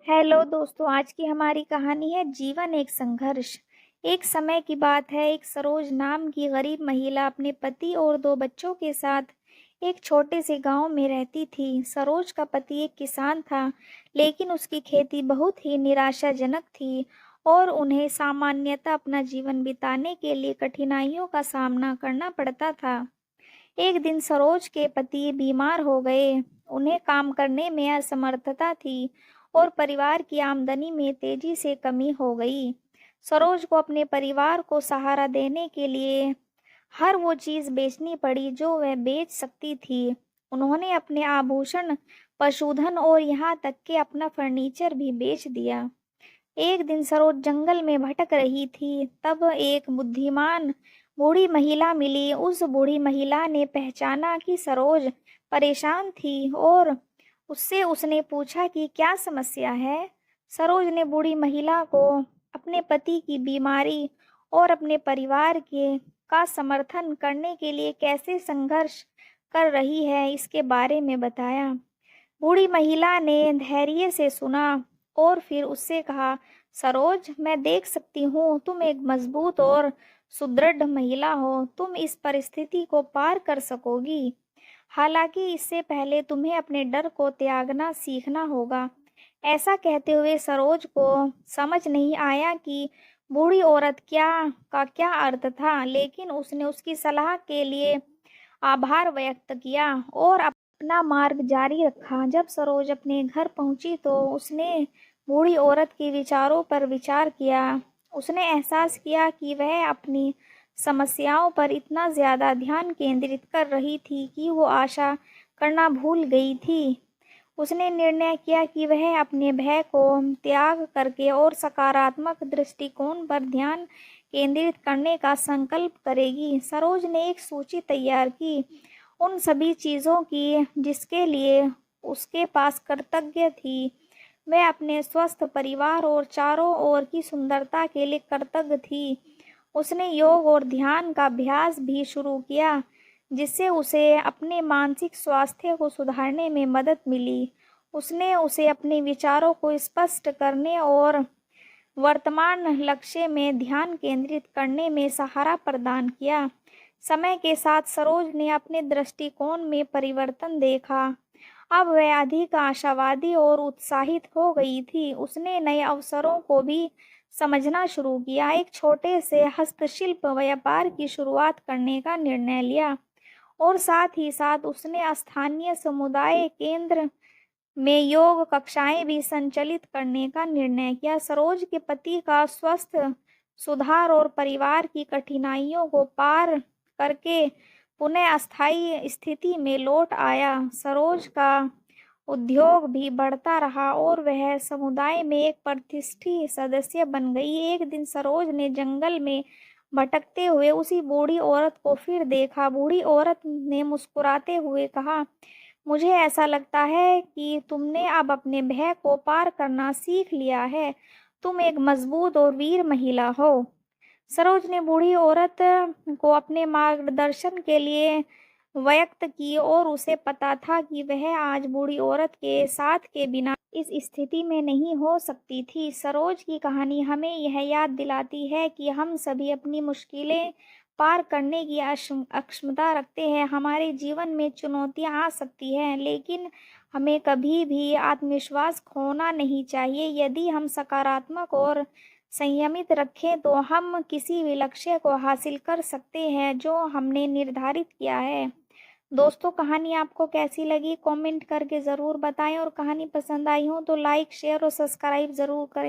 Hello दोस्तों, आज की हमारी कहानी है जीवन एक संघर्ष। एक समय की बात है, एक सरोज नाम की गरीब महिला अपने पति और दो बच्चों के साथ एक छोटे से गांव में रहती थी। सरोज का पति एक किसान था, लेकिन उसकी खेती बहुत ही निराशाजनक थी और उन्हें सामान्यतः अपना जीवन बिताने के लिए कठिनाइयों का सामना करना पड़ता था। एक दिन सरोज के पति बीमार हो गए। उन्हें काम करने में असमर्थता थी और परिवार की आमदनी में तेजी से कमी हो गई। सरोज को अपने परिवार को सहारा देने के लिए हर वो चीज बेचनी पड़ी जो वह बेच सकती थी। उन्होंने अपने आभूषण, पशुधन और यहाँ तक कि अपना फर्नीचर भी बेच दिया। एक दिन सरोज जंगल में भटक रही थी, तब एक बुद्धिमान बूढ़ी महिला मिली। उस बूढ़ी महिला ने पहचाना कि सरोज परेशान थी और उससे उसने पूछा कि क्या समस्या है। सरोज ने बूढ़ी महिला को अपने पति की बीमारी और अपने परिवार के का समर्थन करने के लिए कैसे संघर्ष कर रही है इसके बारे में बताया। बूढ़ी महिला ने धैर्य से सुना और फिर उससे कहा, सरोज, मैं देख सकती हूँ तुम एक मजबूत और सुदृढ़ महिला हो। तुम इस परिस्थिति को पार कर सकोगी। हालांकि इससे पहले तुम्हें अपने डर को त्यागना सीखना होगा। ऐसा कहते हुए सरोज को समझ नहीं आया कि बूढ़ी औरत क्या अर्थ था, लेकिन उसने उसकी सलाह के लिए आभार व्यक्त किया और अपना मार्ग जारी रखा। जब सरोज अपने घर पहुंची तो उसने बूढ़ी औरत के विचारों पर विचार किया। उसने एहसास किया कि वह अपनी समस्याओं पर इतना ज्यादा ध्यान केंद्रित कर रही थी कि वो आशा करना भूल गई थी। उसने निर्णय किया कि वह अपने भय को त्याग करके और सकारात्मक दृष्टिकोण पर ध्यान केंद्रित करने का संकल्प करेगी। सरोज ने एक सूची तैयार की, उन सभी चीज़ों की जिसके लिए उसके पास कृतज्ञ थी। वह अपने स्वस्थ परिवार और चारों ओर की सुंदरता के लिए कृतज्ञ थी। उसने योग और ध्यान का अभ्यास भी शुरू किया, जिससे उसे अपने मानसिक स्वास्थ्य को सुधारने में मदद मिली। उसने उसे अपने विचारों को स्पष्ट करने और वर्तमान लक्ष्य में ध्यान केंद्रित करने में सहारा प्रदान किया। समय के साथ सरोज ने अपने दृष्टिकोण में परिवर्तन देखा। अब वह अधिक आशावादी और उत्साहित हो गई थी। उसने नए अवसरों को भी समझना शुरू किया। एक छोटे से हस्तशिल्प व्यापार की शुरुआत करने का निर्णय लिया और साथ ही साथ उसने स्थानीय समुदाय केंद्र में योग कक्षाएं भी संचालित करने का निर्णय किया। सरोज के पति का स्वास्थ्य सुधार और परिवार की कठिनाइयों को पार करके पुनः अस्थायी स्थिति में लौट आया। सरोज का उद्योग भी बढ़ता रहा और वह समुदाय में एक प्रतिष्ठित सदस्य बन गई। एक दिन सरोज ने जंगल में भटकते हुए उसी बूढ़ी औरत को फिर देखा। बूढ़ी औरत ने मुस्कुराते हुए कहा, मुझे ऐसा लगता है कि तुमने अब अपने भय को पार करना सीख लिया है। तुम एक मजबूत और वीर महिला हो। सरोज ने बूढ़ी औरत को अपने मार्गदर्शन के लिए व्यक्त की और उसे पता था कि वह आज बूढ़ी औरत के साथ के बिना इस स्थिति में नहीं हो सकती थी। सरोज की कहानी हमें यह याद दिलाती है कि हम सभी अपनी मुश्किलें पार करने की अक्षमता रखते हैं। हमारे जीवन में चुनौतियां आ सकती हैं, लेकिन हमें कभी भी आत्मविश्वास खोना नहीं चाहिए। यदि हम सकारात्मक और संयमित रखें तो हम किसी भी लक्ष्य को हासिल कर सकते हैं जो हमने निर्धारित किया है। दोस्तों, कहानी आपको कैसी लगी कमेंट करके ज़रूर बताएं और कहानी पसंद आई हो तो लाइक, शेयर और सब्सक्राइब ज़रूर करें।